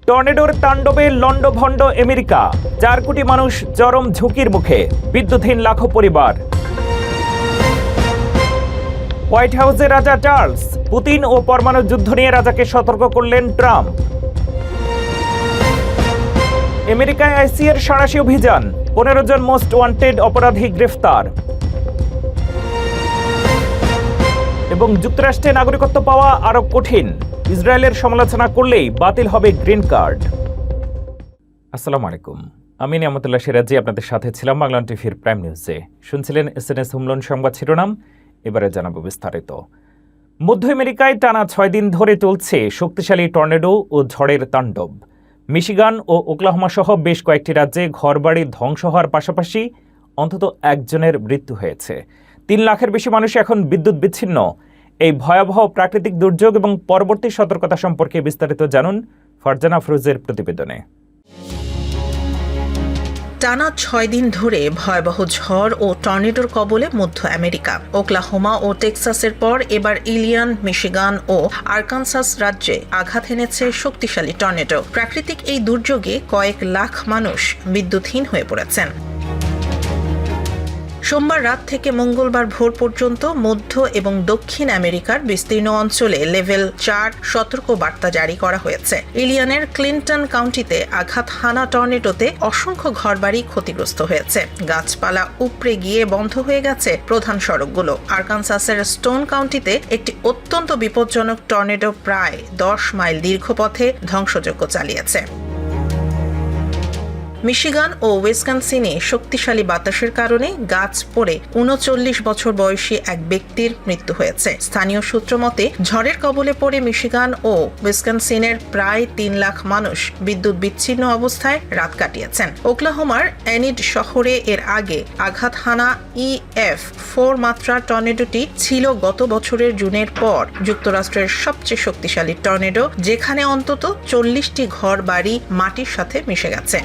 টর্নেডোর তাণ্ডবে লণ্ডভণ্ড আমেরিকা, 4 কোটি মানুষ চরম ঝুঁকির মুখে, বিদ্যুৎহীন লাখো পরিবার। হোয়াইট হাউসে রাজা চার্লস, পুতিন ও পরমাণু যুদ্ধ নিয়ে রাজাকে সতর্ক করলেন ট্রাম্প। আমেরিকায় আইসিএর সাঁড়াশি অভিযান, 15 জন মোস্ট ওয়ান্টেড অপরাধী গ্রেফতার। এবং যুক্তরাষ্ট্রে নাগরিকত্ব পাওয়া আরো কঠিন, ইসরায়েলের সমালোচনা করলেই বাতিল হবে গ্রিন কার্ড। আসসালামু আলাইকুম, আমি নিয়ামতুল্লাহ সিরাজি আপনাদের সাথে ছিলাম বাংলা টিভির প্রাইম নিউজে। শুনছিলেন এসএনএস হুমলন সংবাদ শিরোনাম, এবারে জানাবো বিস্তারিত। মধ্য আমেরিকায় টানা 6 দিন ধরে চলছে শক্তিশালী টর্নেডো ও ঝড়ের তাণ্ডব। মিশিগান ও ওকলাহোমা সহ বেশ কয়েকটি রাজ্যে ঘরবাড়ি ধ্বংস হওয়ার পাশাপাশি অন্তত একজনের মৃত্যু হয়েছে। 3 লাখের বেশি মানুষ এখন বিদ্যুৎ বিচ্ছিন্ন। এই ভয়াবহ প্রাকৃতিক দুর্যোগ এবং পরবর্তী সতর্কতা সম্পর্কে বিস্তারিত জানুন ফারজানা আফরোজের প্রতিবেদনে। টানা 6 দিন ধরে ভয়াবহ ঝড় ও টর্নেডোর কবলে মধ্য আমেরিকা। ওকলাহোমা ও টেক্সাসের পর এবার ইলিয়ান, মিশিগান ও আরকানসাস রাজ্যে আঘাত এনেছে শক্তিশালী টর্নেডো। প্রাকৃতিক এই দুর্যোগে কয়েক লাখ মানুষ বিদ্যুৎহীন হয়ে পড়েছেন। সোমবার রাত থেকে মঙ্গলবার ভোর পর্যন্ত মধ্য এবং দক্ষিণ আমেরিকার বিস্তীর্ণ অঞ্চলে লেভেল 4 সতর্ক বার্তা জারি করা হয়েছে। ইলিয়ানের ক্লিনটন কাউন্টিতে আঘাত হানা টর্নেডোতে অসংখ্য ঘরবাড়ি ক্ষতিগ্রস্ত হয়েছে। গাছপালা উপড়ে গিয়ে বন্ধ হয়ে গেছে প্রধান সড়কগুলো। আরকানসাসের স্টোন কাউন্টিতে একটি অত্যন্ত বিপজ্জনক টর্নেডো প্রায় 10 মাইল দীর্ঘ পথে ধ্বংসযজ্ঞ চালিয়েছে। মিশিগান ও উইসকনসিনে শক্তিশালী বাতাসের কারণে গাছ পড়ে 39 বছর বয়সী এক ব্যক্তির মৃত্যু হয়েছে। স্থানীয় সূত্র মতে ঝড়ের কবলে পড়ে মিশিগান ও উইসকনসিনের প্রায় 3 লাখ মানুষ বিদ্যুৎ বিচ্ছিন্ন অবস্থায় রাত কাটিয়েছেন। ওকলাহোমার এনিড শহরে এর আগে আঘাত হানা EF4 মাত্রার টর্নেডোটি ছিল গত বছরের জুনের পর যুক্তরাষ্ট্রের সবচেয়ে শক্তিশালী টর্নেডো, যেখানে অন্তত 40টি ঘর বাড়ি মাটির সাথে মিশে গেছে।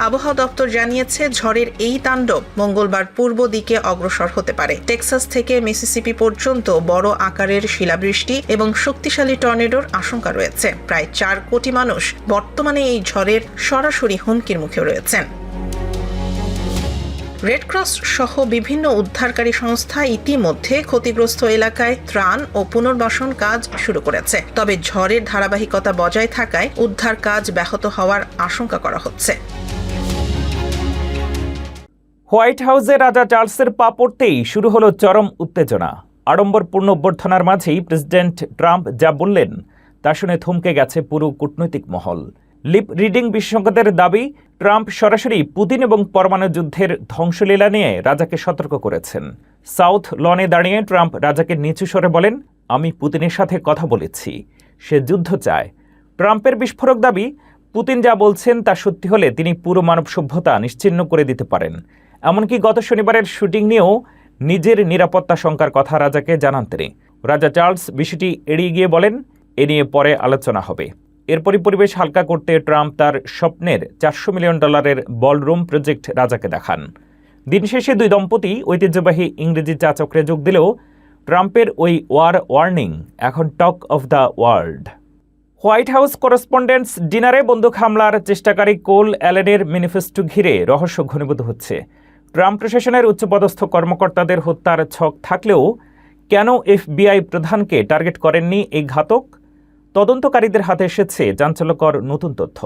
আবহাওয়া দপ্তর জানিয়েছে ঝড়ের এই তাণ্ডব মঙ্গলবার পূর্ব দিকে অগ্রসর হতে পারে। টেক্সাস থেকে মিসিসিপি পর্যন্ত বড় আকারের শিলাবৃষ্টি এবং শক্তিশালী টর্নেডোর আশঙ্কা রয়েছে। প্রায় 4 কোটি মানুষ বর্তমানে এই ঝড়ের সরাসরি হুমকির মুখে রয়েছেন। রেড ক্রস সহ বিভিন্ন উদ্ধারকারী সংস্থা ইতিমধ্যে ক্ষতিগ্রস্ত এলাকায় ত্রাণ ও পুনর্বাসন কাজ শুরু করেছে। তবে ঝড়ের ধারাবাহিকতা বজায় থাকায় উদ্ধার কাজ ব্যাহত হওয়ার আশঙ্কা করা হচ্ছে। হোয়াইট হাউসে রাজা চার্লসের পা পড়তেই শুরু হলো চরম উত্তেজনা। আড়ম্বরপূর্ণ অভ্যর্থনার মাঝেই প্রেসিডেন্ট ট্রাম্প যা বললেন তা শুনে থমকে গেছে পুরো কূটনৈতিক মহল। লিপ রিডিং বিশেষজ্ঞদের দাবি, ট্রাম্প সরাসরি পুতিন এবং পরমাণু যুদ্ধের ধ্বংসলীলা নিয়ে রাজাকে সতর্ক করেছেন। সাউথ লনে দাঁড়িয়ে ট্রাম্প রাজাকে নিচু স্বরে বলেন, আমি পুতিনের সাথে কথা বলেছি, সে যুদ্ধ চায়। ট্রাম্পের বিস্ফোরক দাবি, পুতিন যা বলছেন তা সত্যি হলে তিনি পুরো মানব সভ্যতা নিশ্চিহ্ন করে দিতে পারেন। এমনকি গত শনিবারের শুটিং নিয়েও নিজের নিরাপত্তা শঙ্কার কথা রাজাকে জানান তিনি। রাজা চার্লস বিষয়টি এড়িয়ে গিয়ে বলেন, এ নিয়ে পরে আলোচনা হবে। এরপরই পরিবেশ হালকা করতে ট্রাম্প তার স্বপ্নের $400 মিলিয়ন বলরুম প্রজেক্ট রাজাকে দেখান। দিন শেষে 2 দম্পতি ঐতিহ্যবাহী ইংরেজি চা চক্রে যোগ দিলেও ট্রাম্পের ওই ওয়ার্নিং এখন talk of the world. White house correspondents ডিনারে বন্দুক হামলার চেষ্টাকারী কোল অ্যালেনের ম্যানিফেস্টো ঘিরে রহস্য ঘনীভূত হচ্ছে। ট্রাম্প প্রশাসনের উচ্চপদস্থ কর্মকর্তাদের হত্যার ছক থাকলেও কেন FBI প্রধানকে টার্গেট করেননি এই ঘাতক? তদন্তকারীদের হাতে এসেছে চাঞ্চল্যকর নতুন তথ্য।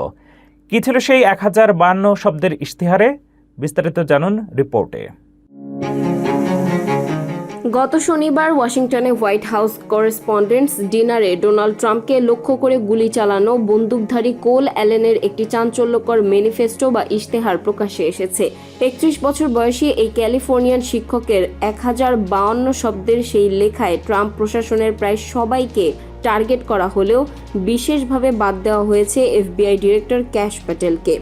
কি ছিল সেই 1052 শব্দের ইশতেহারে? বিস্তারিত জানুন রিপোর্টে। গত শনিবার ওয়াশিংটনে হোয়াইট হাউস করেসপন্ডেন্টস ডিনারে ডোনাল্ড ট্রাম্পকে লক্ষ্য করে গুলি চালানো বন্দুকধারী কোল অ্যালেনের একটি চাঞ্চল্যকর ম্যানিফেস্টো বা ইশতেহার প্রকাশ্যে এসেছে। 31 বছর বয়সী এই ক্যালিফোর্নিয়ান শিক্ষকের 1052 শব্দের সেই লেখায় ট্রাম্প প্রশাসনের প্রায় সবাইকে টার্গেট করা হলেও বিশেষভাবে বাদ দেওয়া হয়েছে FBI ডিরেক্টর ক্যাশ প্যাটেলকে।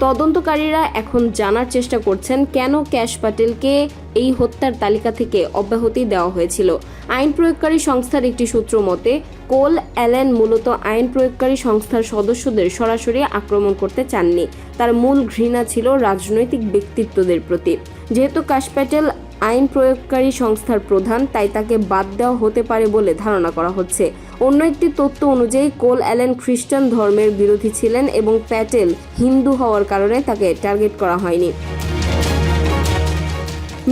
তদন্তকারীরা এখন জানার চেষ্টা করছেন কেন ক্যাশ প্যাটেলকে এই হত্যার তালিকা থেকে অব্যাহতি দেওয়া হয়েছিল। আইন প্রয়োগকারী সংস্থার একটি সূত্র মতে কোল অ্যালেন মূলত আইন প্রয়োগকারী সংস্থার সদস্যদের সরাসরি আক্রমণ করতে চাননি। তার মূল ঘৃণা ছিল রাজনৈতিক ব্যক্তিত্বদের প্রতি। যেহেতু ক্যাশ প্যাটেল আইন প্রয়োগকারী সংস্থার প্রধান, তাই তাকে বাদ দেওয়া হতে পারে বলে ধারণা করা হচ্ছে। অন্য একটি তথ্য অনুযায়ী কোল অ্যালেন খ্রিস্টান ধর্মের বিরোধী ছিলেন এবং প্যাটেল হিন্দু হওয়ার কারণে তাকে টার্গেট করা হয়নি।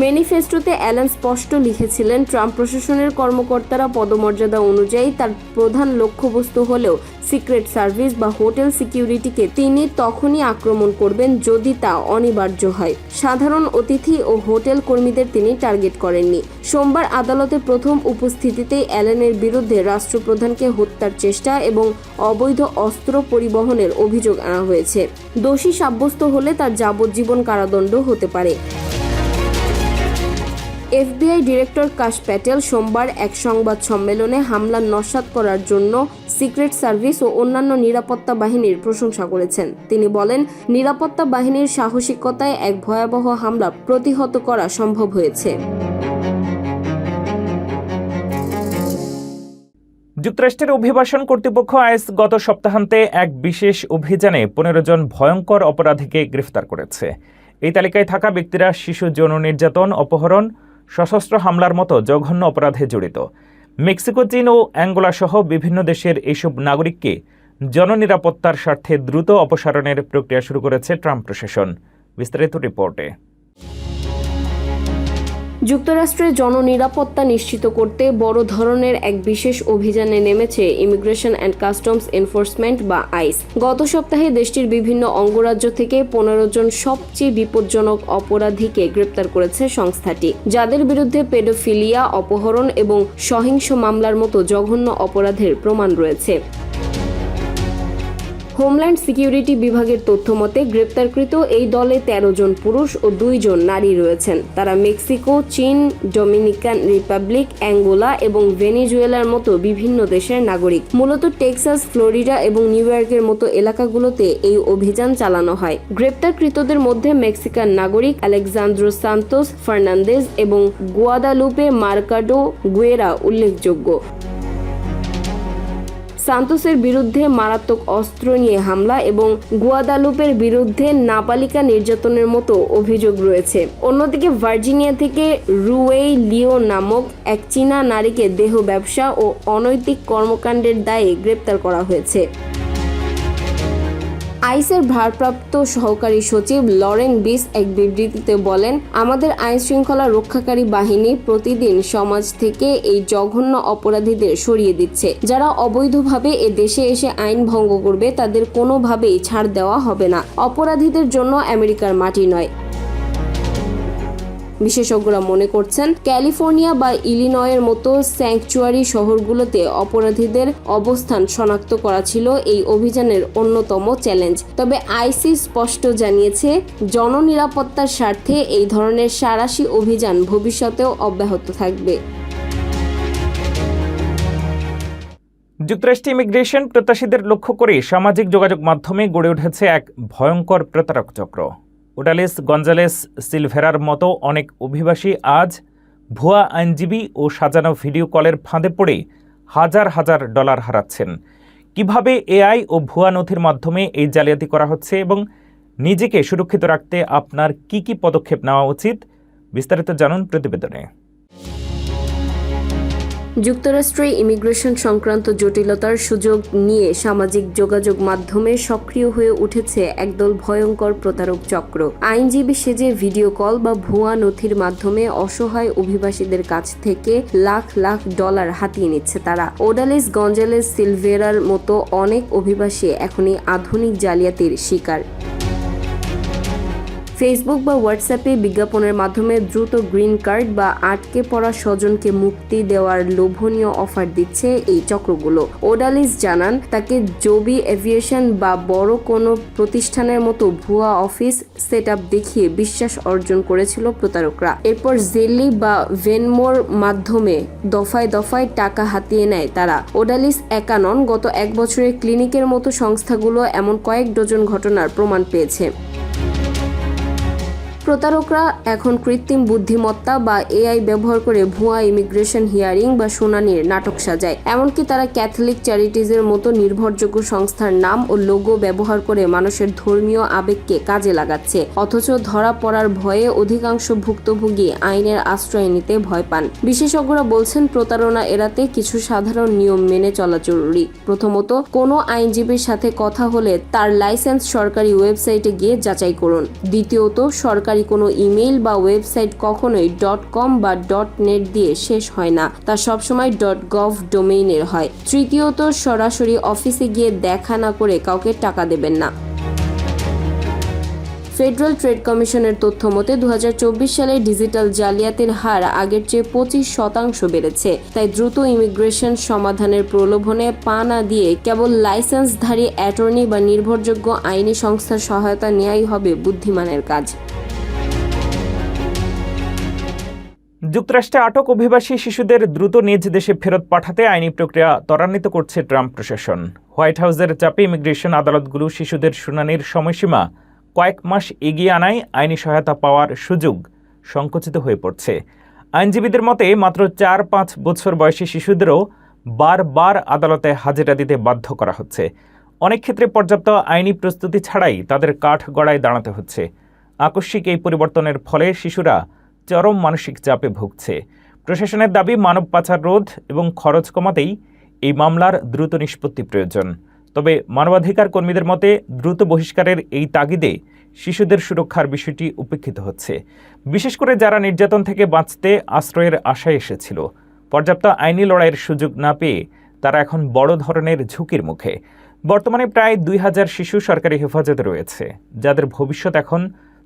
ম্যানিফেস্টোতে অ্যালেন স্পষ্ট লিখেছিলেন, ট্রাম্প প্রশাসনের কর্মকর্তারা পদমর্যাদা অনুযায়ী তার প্রধান লক্ষ্যবস্তু হলেও সিক্রেট সার্ভিস বা হোটেল সিকিউরিটিকে তিনি তখনই আক্রমণ করবেন যদি তা অনিবার্য হয়। সাধারণ অতিথি ও হোটেল কর্মীদের তিনি টার্গেট করেননি। সোমবার আদালতে প্রথম উপস্থিতিতেই অ্যালেনের বিরুদ্ধে রাষ্ট্রপ্রধানকে হত্যার চেষ্টা এবং অবৈধ অস্ত্র পরিবহনের অভিযোগ আনা হয়েছে। দোষী সাব্যস্ত হলে তার যাবজ্জীবন কারাদণ্ড হতে পারে। এফবিআই ডিরেক্টর কাশ প্যাটেল সোমবার এক সংবাদ সম্মেলনে হামলা নস্যাৎ করার জন্য সিক্রেট সার্ভিস ও অন্যান্য নিরাপত্তা বাহিনীর প্রশংসা করেছেন। তিনি বলেন, নিরাপত্তা বাহিনীর সাহসিকতায় এক ভয়াবহ হামলা প্রতিহত করা সম্ভব হয়েছে। যুক্তরাষ্ট্রের অভিবাসন কর্তৃপক্ষ আইস গত সপ্তাহান্তে এক বিশেষ অভিযানে 15 জন ভয়ঙ্কর অপরাধীকে গ্রেফতার করেছে। এই তালিকায় থাকা ব্যক্তিরা শিশু যৌন নির্যাতন, অপহরণ, সশস্ত্র হামলার মতো জঘন্য অপরাধে জড়িত। মেক্সিকো, চীন ও অ্যাঙ্গোলা সহ বিভিন্ন দেশের এইসব নাগরিককে জননিরাপত্তার স্বার্থে দ্রুত অপসারণের প্রক্রিয়া শুরু করেছে ট্রাম্প প্রশাসন। বিস্তারিত রিপোর্টে। যুক্তরাষ্ট্রে জননিরাপত্তা নিশ্চিত করতে বড় ধরনের এক বিশেষ অভিযানে নেমেছে ইমিগ্রেশন অ্যান্ড কাস্টমস এনফোর্সমেন্ট বা আইস। গত সপ্তাহে দেশটির বিভিন্ন অঙ্গরাজ্য থেকে 15 জন সবচেয়ে বিপজ্জনক অপরাধীকে গ্রেপ্তার করেছে সংস্থাটি, যাদের বিরুদ্ধে পেডোফিলিয়া, অপহরণ এবং সহিংস মামলার মতো জঘন্য অপরাধের প্রমাণ রয়েছে। হোমল্যান্ড সিকিউরিটি বিভাগের তথ্য মতে গ্রেপ্তারকৃত এই দলে 13 জন পুরুষ ও 2 জন নারী রয়েছেন। তারা মেক্সিকো, চীন, ডোমিনিকান রিপাবলিক, অ্যাঙ্গোলা এবং ভেনেজুয়েলার মতো বিভিন্ন দেশের নাগরিক। মূলত টেক্সাস, ফ্লোরিডা এবং নিউ ইয়র্কের মতো এলাকাগুলোতে এই অভিযান চালানো হয়। গ্রেপ্তারকৃতদের মধ্যে মেক্সিকান নাগরিক আলেকজান্দ্রো সান্তোস ফার্নান্দেজ এবং গুয়াদালুপে মার্কাডো গুয়েরা উল্লেখযোগ্য। সান্তোসের বিরুদ্ধে মারাত্মক অস্ত্র নিয়ে হামলা এবং গুয়াদালুপের বিরুদ্ধে নাবালিকা নির্যাতনের মতো অভিযোগ রয়েছে। অন্যদিকে ভার্জিনিয়া থেকে রুয়েই লিও নামক এক চীনা নারীকে দেহ ব্যবসা ও অনৈতিক কর্মকাণ্ডের দায়ে গ্রেপ্তার করা হয়েছে। আইসের ভারপ্রাপ্ত সহকারী সচিব লরেন বিস এক বিবৃতিতে বলেন, আমাদের আইন শৃঙ্খলা রক্ষাকারী বাহিনী প্রতিদিন সমাজ থেকে এই জঘন্য অপরাধীদের সরিয়ে দিচ্ছে। যারা অবৈধভাবে এ দেশে এসে আইন ভঙ্গ করবে তাদের কোনোভাবেই ছাড় দেওয়া হবে না। অপরাধীদের জন্য আমেরিকার মাটি নয়। বিশেষজ্ঞরা মনে করছেন, ক্যালিফোর্নিয়া বা ইলিনয়ের মতো স্যাংচুয়ারি শহরগুলোতে অপরাধীদের অবস্থান শনাক্ত করা ছিল এই অভিযানের অন্যতম চ্যালেঞ্জ। তবে আইসি স্পষ্ট জানিয়েছে, জননিরাপত্তার স্বার্থে এই ধরনের সাঁড়াশি অভিযান ভবিষ্যতেও অব্যাহত থাকবে। যুক্তরাষ্ট্রে ইমিগ্রেশন প্রত্যাশীদের লক্ষ্য করে সামাজিক যোগাযোগ মাধ্যমে গড়ে উঠেছে এক ভয়ঙ্কর প্রতারক চক্র। ওডালেস গঞ্জালেস সিলভেরার মতো অনেক অভিবাসী আজ ভুয়া আইনজীবী ও সাজানো ভিডিও কলের ফাঁদে পড়ে হাজার হাজার ডলার হারাচ্ছেন। কিভাবে এআই ও ভুয়া নথির মাধ্যমে এই জালিয়াতি করা হচ্ছে এবং নিজেকে সুরক্ষিত রাখতে আপনার কি কি পদক্ষেপ নেওয়া উচিত, বিস্তারিত জানুন প্রতিবেদনে। যুক্তরাষ্ট্রে ইমিগ্রেশন সংক্রান্ত জটিলতার সুযোগ নিয়ে সামাজিক যোগাযোগ মাধ্যমে সক্রিয় হয়ে উঠেছে একদল ভয়ঙ্কর প্রতারক চক্র। আইনজীবী সেজে ভিডিও কল বা ভুয়া নথির মাধ্যমে অসহায় অভিবাসীদের কাছ থেকে লাখ লাখ ডলার হাতিয়ে নিচ্ছে তারা। ওডালেস গঞ্জালেস সিলভেরার মতো অনেক অভিবাসী এখনই আধুনিক জালিয়াতির শিকার। ফেসবুক বা হোয়াটসঅ্যাপে বিজ্ঞাপনের মাধ্যমে দ্রুত গ্রিন কার্ড বা আটকে পড়া স্বজনকে মুক্তি দেওয়ার লোভনীয় অফার দিচ্ছে এই চক্রগুলো। ওডালিস জানান, তাকে জবি এভিয়েশন বা বড় কোনো প্রতিষ্ঠানের মতো ভুয়া অফিস সেটআপ দেখিয়ে বিশ্বাস অর্জন করেছিল প্রতারকরা। এরপর জেলি বা ভেনমোর মাধ্যমে দফায় দফায় টাকা হাতিয়ে নেয় তারা। ওডালিস একা নন, গত 1 বছরে ক্লিনিকের মতো সংস্থাগুলো এমন কয়েক ডজন ঘটনার প্রমাণ পেয়েছে। প্রতারকরা এখন কৃত্রিম বুদ্ধিমত্তা বা এআই ব্যবহার করে ভুয়া ইমিগ্রেশন হিয়ারিং বা শুনানির নাটক সাজায়। এমনকি তারা ক্যাথলিক চ্যারিটিজের মতো নির্ভরযোগ্য সংস্থার নাম ও লোগো ব্যবহার করে মানুষের ধর্মীয় আবেগকে কাজে লাগাচ্ছে। অথচ ধরা পড়ার ভয়ে অধিকাংশ ভুক্তভোগী আইনের আশ্রয় নিতে ভয় পান। বিশেষজ্ঞরা বলছেন, প্রতারণা এড়াতে কিছু সাধারণ নিয়ম মেনে চলা জরুরি। প্রথমত, কোনো আইনজীবীর সাথে কথা হলে তার লাইসেন্স সরকারি ওয়েবসাইটে গিয়ে যাচাই করুন। দ্বিতীয়ত, সরকারি কোনো ইমেইল বা ওয়েবসাইট কখনোই .com বা .net দিয়ে শেষ হয় না, তা সবসময় .gov ডোমেইনের হয়। তৃতীয়ত, সরাসরি অফিসে গিয়ে দেখা না করে কাউকে টাকা দেবেন না। ফেডারেল ট্রেড কমিশনের তথ্য মতে 2024 সালে ডিজিটাল জালিয়াতির হার আগের চেয়ে 25% বেড়েছে। তাই দ্রুত ইমিগ্রেশন সমাধানের প্রলোভনে পা না দিয়ে কেবল লাইসেন্সধারী অ্যাটর্নি বা নির্ভরযোগ্য আইনি সংস্থার সহায়তা নেওয়াই হবে বুদ্ধিমানের কাজ। যুক্তরাষ্ট্রে আটক অভিবাসী শিশুদের দ্রুত নিজ দেশে ফেরত পাঠাতে আইনি প্রক্রিয়া ত্বরান্বিত করছে ট্রাম্প প্রশাসন। হোয়াইট হাউসের চাপে ইমিগ্রেশন আদালতগুলো শিশুদের শুনানির সময়সীমা কয়েক মাস এগিয়ে আনায় আইনি সহায়তা পাওয়ার সুযোগ সংকুচিত হয়ে পড়ছে। আইনজীবীদের মতে মাত্র 4-5 বছর বয়সী শিশুদেরও বারবার আদালতে হাজিরা দিতে বাধ্য করা হচ্ছে। অনেক ক্ষেত্রে পর্যাপ্ত আইনি প্রস্তুতি ছাড়াই তাদের কাঠগড়ায় দাঁড়াতে হচ্ছে। আকস্মিক এই পরিবর্তনের ফলে শিশুরা চরম মানসিক চাপে ভুগছে। প্রশাসনের দাবি, মানব পাচার রোধ এবং খরচ কমাতেই এই মামলার দ্রুত নিষ্পত্তি প্রয়োজন। তবে মানবাধিকার কর্মীদের মতে দ্রুত বহিষ্কারের এই তাগিদে শিশুদের সুরক্ষার বিষয়টি উপেক্ষিত হচ্ছে, বিশেষ করে যারা নির্যাতন থেকে বাঁচতে আশ্রয়ের আশায় এসেছিল। পর্যাপ্ত আইনি লড়াইয়ের সুযোগ না পেয়ে তারা এখন বড় ধরনের ঝুঁকির মুখে। বর্তমানে প্রায় 2000 শিশু সরকারি হেফাজতে রয়েছে, যাদের ভবিষ্যৎ এখন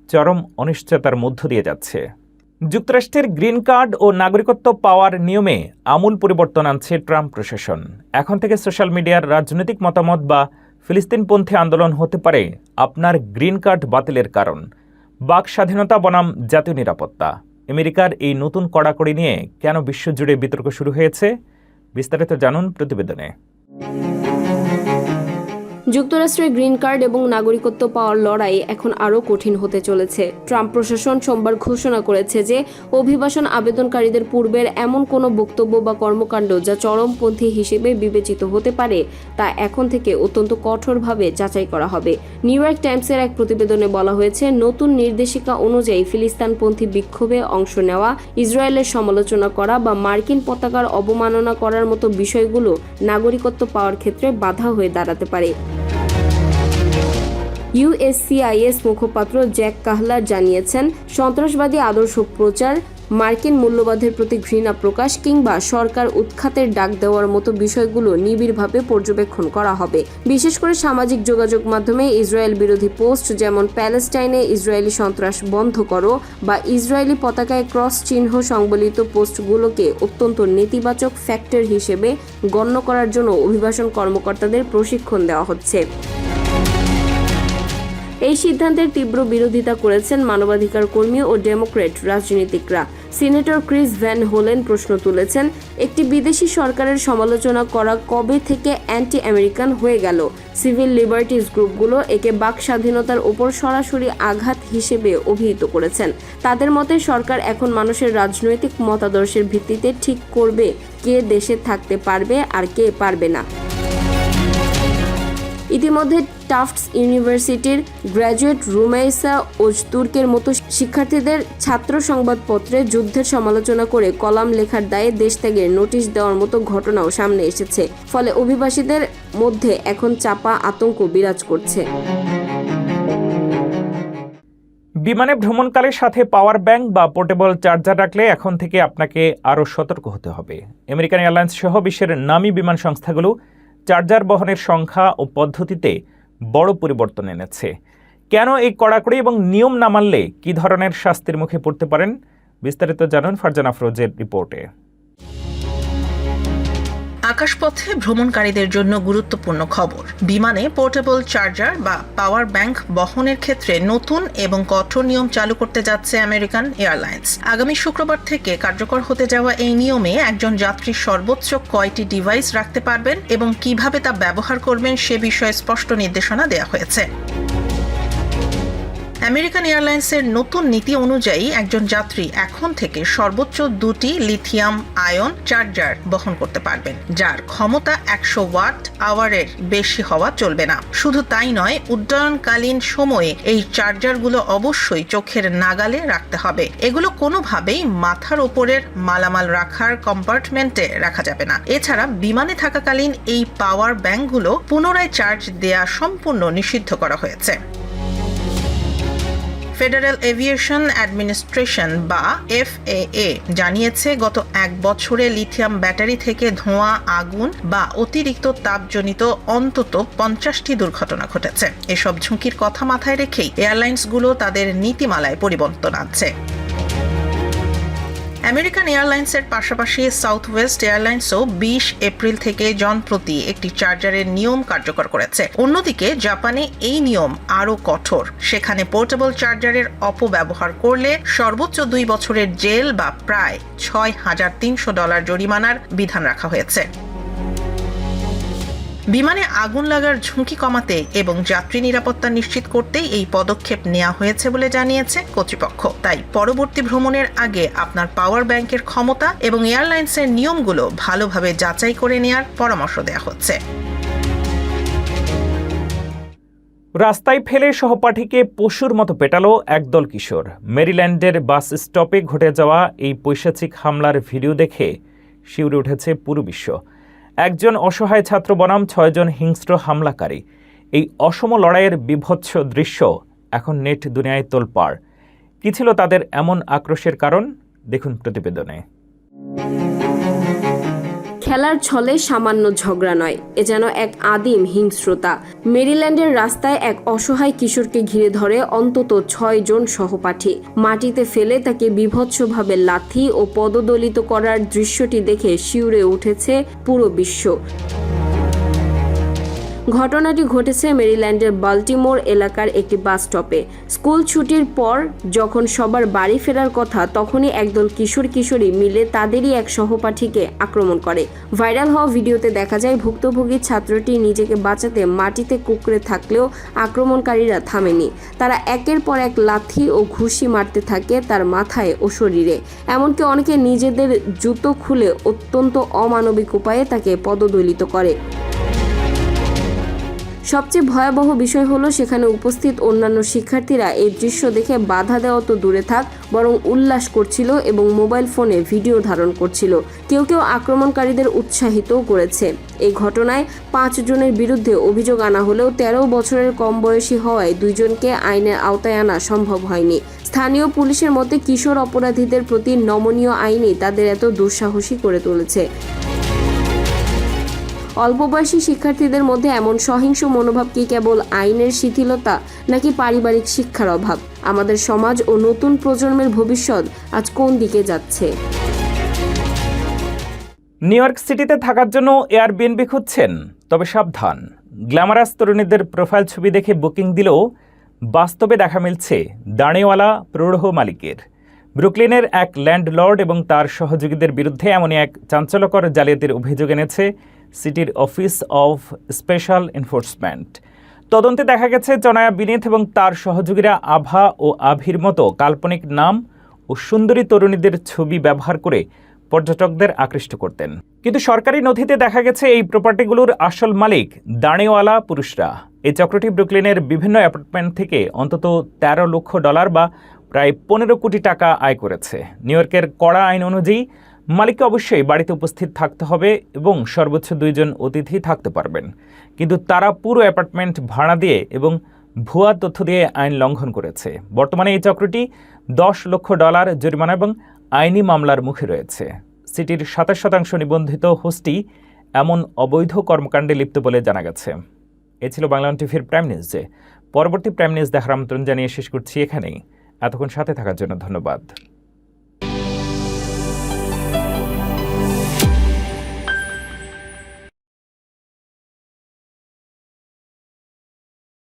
চরম অনিশ্চয়তার মধ্য দিয়ে যাচ্ছে। যুক্তরাষ্ট্রের গ্রিন কার্ড ও নাগরিকত্ব পাওয়ার নিয়মে আমূল পরিবর্তন আনছে ট্রাম্প প্রশাসন। এখন থেকে সোশ্যাল মিডিয়ার রাজনৈতিক মতামত বা ফিলিস্তিনপন্থী আন্দোলন হতে পারে আপনার গ্রিন কার্ড বাতিলের কারণ। বাক স্বাধীনতা বনাম জাতীয় নিরাপত্তা, আমেরিকার এই নতুন কড়াকড়ি নিয়ে কেন বিশ্বজুড়ে বিতর্ক শুরু হয়েছে, বিস্তারিত জানুন প্রতিবেদনে। যুক্তরাষ্ট্রের গ্রিন কার্ড এবং নাগরিকত্ব পাওয়ার লড়াই এখন আরও কঠিন হতে চলেছে। ট্রাম্প প্রশাসন সোমবার ঘোষণা করেছে যে অভিবাসন আবেদনকারীদের পূর্বের এমন কোনো বক্তব্য বা কর্মকাণ্ড যা চরমপন্থী হিসেবে বিবেচিত হতে পারে তা এখন থেকে অত্যন্ত কঠোরভাবে যাচাই করা হবে। নিউ ইয়র্ক টাইমসের এক প্রতিবেদনে বলা হয়েছে, নতুন নির্দেশিকা অনুযায়ী ফিলিস্তিনপন্থী বিক্ষোভে অংশ নেওয়া, ইসরায়েলের সমালোচনা করা বা মার্কিন পতাকার অবমাননা করার মতো বিষয়গুলো নাগরিকত্ব পাওয়ার ক্ষেত্রে বাধা হয়ে দাঁড়াতে পারে। USCIS মুখপাত্র জ্যাক কাহলার জানিয়েছেন, সন্ত্রাসবাদী আদর্শ প্রচার, মার্কিন মূল্যবোধের প্রতি ঘৃণা প্রকাশ কিংবা সরকার উৎখাতের ডাক দেওয়ার মতো বিষয়গুলো নিবিড়ভাবে পর্যবেক্ষণ করা হবে। বিশেষ করে সামাজিক যোগাযোগ মাধ্যমে ইসরায়েল বিরোধী পোস্ট, যেমন প্যালেস্টাইনে ইসরায়েলি সন্ত্রাস বন্ধ করো বা ইসরায়েলি পতাকায় ক্রস চিহ্ন সংবলিত পোস্টগুলোকে অত্যন্ত নেতিবাচক ফ্যাক্টর হিসেবে গণ্য করার জন্য অভিবাসন কর্মকর্তাদের প্রশিক্ষণ দেওয়া হচ্ছে। এই সিদ্ধান্তের তীব্র বিরোধিতা করেছেন মানবাধিকার কর্মী ও ডেমোক্র্যাট রাজনীতিকরা। সিনেটর ক্রিস ভ্যান হোলেন প্রশ্ন তুলেছেন, একটি বিদেশি সরকারের সমালোচনা করা কবে থেকে অ্যান্টি আমেরিকান হয়ে গেল? সিভিল লিবার্টিজ গ্রুপগুলো একে বাক স্বাধীনতার ওপর সরাসরি আঘাত হিসেবে অভিহিত করেছেন। তাদের মতে সরকার এখন মানুষের রাজনৈতিক মতাদর্শের ভিত্তিতে ঠিক করবে কে দেশে থাকতে পারবে আর কে পারবে না। ইতিমধ্যে টাফটস ইউনিভার্সিটির গ্র্যাজুয়েট রুমাইসা ওজতুর্কের মতো শিক্ষার্থীদের ছাত্র সংবাদপত্রে যুদ্ধের সমালোচনা করে কলাম লেখার দায়ে দেশত্যাগের নোটিশ দেওয়ার মতো ঘটনাও সামনে এসেছে। ফলে অভিবাসীদের মধ্যে এখন চাপা আতঙ্ক বিরাজ করছে। বিমানে ভ্রমণকালের সাথে পাওয়ার ব্যাংক বা পোর্টেবল চার্জার রাখলে এখন থেকে আপনাকে আরও সতর্ক হতে হবে। আমেরিকান এয়ারলাইন্স সহ বিশ্বের নামী বিমান সংস্থাগুলো চার্জার বহনের সংখ্যা ও পদ্ধতিতে বড় পরিবর্তন এনেছে। কেন এই কড়াকড়ি এবং নিয়ম না মানলে কী ধরনের শাস্তির মুখে পড়তে পারেন, বিস্তারিত জানুন ফারজানা ফরোজের রিপোর্টে। আকাশপথে ভ্রমণকারীদের জন্য গুরুত্বপূর্ণ খবর। বিমানে পোর্টেবল চার্জার বা পাওয়ার ব্যাংক বহনের ক্ষেত্রে নতুন এবং কঠোর নিয়ম চালু করতে যাচ্ছে আমেরিকান এয়ারলাইন্স। আগামী শুক্রবার থেকে কার্যকর হতে যাওয়া এই নিয়মে একজন যাত্রী সর্বোচ্চ কয়টি ডিভাইস রাখতে পারবেন এবং কিভাবে তা ব্যবহার করবেন সে বিষয়ে স্পষ্ট নির্দেশনা দেওয়া হয়েছে। আমেরিকান এয়ারলাইন্সের নতুন নীতি অনুযায়ী একজন যাত্রী এখন থেকে সর্বোচ্চ 2টি লিথিয়াম আয়ন চার্জার বহন করতে পারবেন, যার ক্ষমতা 100 ওয়াট আওয়ারের বেশি হওয়া চলবে না। শুধু তাই নয়, উড্ডয়নকালীন সময়ে এই চার্জারগুলো অবশ্যই চোখের নাগালে রাখতে হবে। এগুলো কোনোভাবেই মাথার ওপরের মালামাল রাখার কম্পার্টমেন্টে রাখা যাবে না। এছাড়া বিমানে থাকাকালীন এই পাওয়ার ব্যাংকগুলো পুনরায় চার্জ দেয়া সম্পূর্ণ নিষিদ্ধ করা হয়েছে। ফেডারেল এভিয়েশন অ্যাডমিনিস্ট্রেশন বা FAA জানিয়েছে, গত 1 বছরে লিথিয়াম ব্যাটারি থেকে ধোঁয়া, আগুন বা অতিরিক্ত তাপজনিত অন্তত 50টি দুর্ঘটনা ঘটেছে। এসব ঝুঁকির কথা মাথায় রেখেই এয়ারলাইন্সগুলো তাদের নীতিমালায় পরিবর্তন আনছে। আমেরিকান এয়ারলাইন্সের পাশাপাশি সাউথওয়েস্ট এয়ারলাইন্সও 20 এপ্রিল থেকে জনপ্রতি একটি চার্জারের নিয়ম কার্যকর করেছে। অন্যদিকে জাপানে এই নিয়ম আরও কঠোর। সেখানে পোর্টেবল চার্জারের অপব্যবহার করলে সর্বোচ্চ 2 বছরের জেল বা প্রায় $6,300 জরিমানার বিধান রাখা হয়েছে। বিমানে আগুন লাগার ঝুঁকি কমাতে এবং যাত্রী নিরাপত্তা নিশ্চিত করতেই এই পদক্ষেপ নেওয়া হয়েছে বলে জানিয়েছে কর্তৃপক্ষ। তাই পরবর্তী ভ্রমণের আগে আপনার পাওয়ার ব্যাংকের ক্ষমতা এবং এয়ারলাইন্সের নিয়মগুলো ভালোভাবে যাচাই করে নেওয়ার পরামর্শ দেওয়া হচ্ছে। রাস্তায় ফেলে সহপাঠীকে পশুর মতো পেটালো একদল কিশোর। মেরিল্যান্ডের বাস স্টপে ঘটে যাওয়া এই পৈশাচিক হামলার ভিডিও দেখে শিউরে উঠেছে পুরো বিশ্ব। একজন অসহায় ছাত্র বনাম 6 জন হিংস্র হামলাকারী। এই অসম লড়াইয়ের বিভৎস দৃশ্য এখন নেট দুনিয়ায় তোলপাড়। কি ছিল তাদের এমন আক্রোশের কারণ, দেখুন প্রতিবেদনে। খেলার ছলে সামান্য ঝগড়া নয়, এ যেন এক আদিম হিংস্রতা। মেরিল্যান্ডের রাস্তায় এক অসহায় কিশোরকে ঘিরে ধরে অন্তত 6 জন সহপাঠী। মাটিতে ফেলে তাকে বীভৎসভাবে লাথি ও পদদলিত করার দৃশ্যটি দেখে শিউরে উঠেছে পুরো বিশ্ব। ঘটনাটি ঘটেছে মেরিল্যান্ডের বাল্টিমোর এলাকার একটি বাস স্টপে। স্কুল ছুটির পর যখন সবার বাড়ি ফেরার কথা, তখনই একদল কিশোর কিশোরী মিলে তাদেরই এক সহপাঠীকে আক্রমণ করে। ভাইরাল হওয়া ভিডিওতে দেখা যায় ভুক্তভোগী ছাত্রটি নিজেকে বাঁচাতে মাটিতে কুঁকড়ে থাকলেও আক্রমণকারীরা থামেনি। তারা একের পর এক লাথি ও ঘুষি মারতে থাকে তার মাথায় ও শরীরে। এমনকি অনেকে নিজেদের জুতো খুলে অত্যন্ত অমানবিক উপায়ে তাকে পদদলিত করে। সবচেয়ে ভয়াবহ বিষয় হলো, সেখানে উপস্থিত অন্যান্য শিক্ষার্থীরা এই দৃশ্য দেখে বাধা দেওয়া তো দূরে থাক, বরং উল্লাস করছিল এবং মোবাইল ফোনে ভিডিও ধারণ করছিল। কেউ কেউ আক্রমণকারীদের উৎসাহিতও করেছে। এই ঘটনায় 5 জনের বিরুদ্ধে অভিযোগ আনা হলেও 13 বছরের কম বয়সী হওয়ায় 2 জনকে আইনের আওতায় আনা সম্ভব হয়নি। স্থানীয় পুলিশের মতে, কিশোর অপরাধীদের প্রতি নমনীয় আইনই তাদের এত দুঃসাহসী করে তুলেছে। অল্প বয়সী শিক্ষার্থীদের মধ্যে এমন সহিংস মনোভাব কি কেবল আইনের শিথিলতা, নাকি পারিবারিক শিক্ষার অভাব? আমাদের সমাজ ও নতুন প্রজন্মের ভবিষ্যৎ আজ কোন দিকে যাচ্ছে? নিউ ইয়র্ক সিটিতে থাকার জন্য এয়ারবিএনবি খুঁজছেন? তবে সাবধান, গ্ল্যামারাস তরুণীদের প্রোফাইল ছবি দেখে বুকিং দিলেও বাস্তবে দেখা মিলছে দাড়িওয়ালা প্রৌঢ় মালিকের। ব্রুকলিনের এক ল্যান্ডলর্ড এবং তার সহযোগীদের বিরুদ্ধে এমনই এক চাঞ্চল্যকর জালিয়াতির অভিযোগ এনেছে সিটির অফিস অফ স্পেশাল এনফোর্সমেন্ট। তদন্তে দেখা গেছে জনায়া বিনীত এবং তার সহযোগীরা আভা ও আভির মতো কাল্পনিক নাম ও সুন্দরী তরুণীদের ছবি ব্যবহার করে পর্যটকদের আকৃষ্ট করতেন। কিন্তু সরকারি নথিতে দেখা গেছে এই প্রপার্টিগুলোর আসল মালিক দাড়িওয়ালা পুরুষরা। এই চক্রটি ব্রুকলিনের বিভিন্ন অ্যাপার্টমেন্ট থেকে অন্তত $13 লক্ষ বা প্রায় 15 কোটি টাকা আয় করেছে। নিউ ইয়র্কের কড়া আইন অনুযায়ী মালিককে অবশ্যই বাড়িতে উপস্থিত থাকতে হবে এবং সর্বোচ্চ 2 জন অতিথি থাকতে পারবেন। কিন্তু তারা পুরো অ্যাপার্টমেন্ট ভাড়া দিয়ে এবং ভুয়া তথ্য দিয়ে আইন লঙ্ঘন করেছে। বর্তমানে এই চক্রটি $10 লক্ষ জরিমানা এবং আইনি মামলার মুখে রয়েছে। সিটির 27% নিবন্ধিত হোস্টই এমন অবৈধ কর্মকাণ্ডে লিপ্ত বলে জানা গেছে। এ ছিল বাংলা টিভির প্রাইম নিউজে। পরবর্তী প্রাইম নিউজ দেখার আমন্ত্রণ জানিয়ে শেষ করছি এখানেই। এতক্ষণ সাথে থাকার জন্য ধন্যবাদ।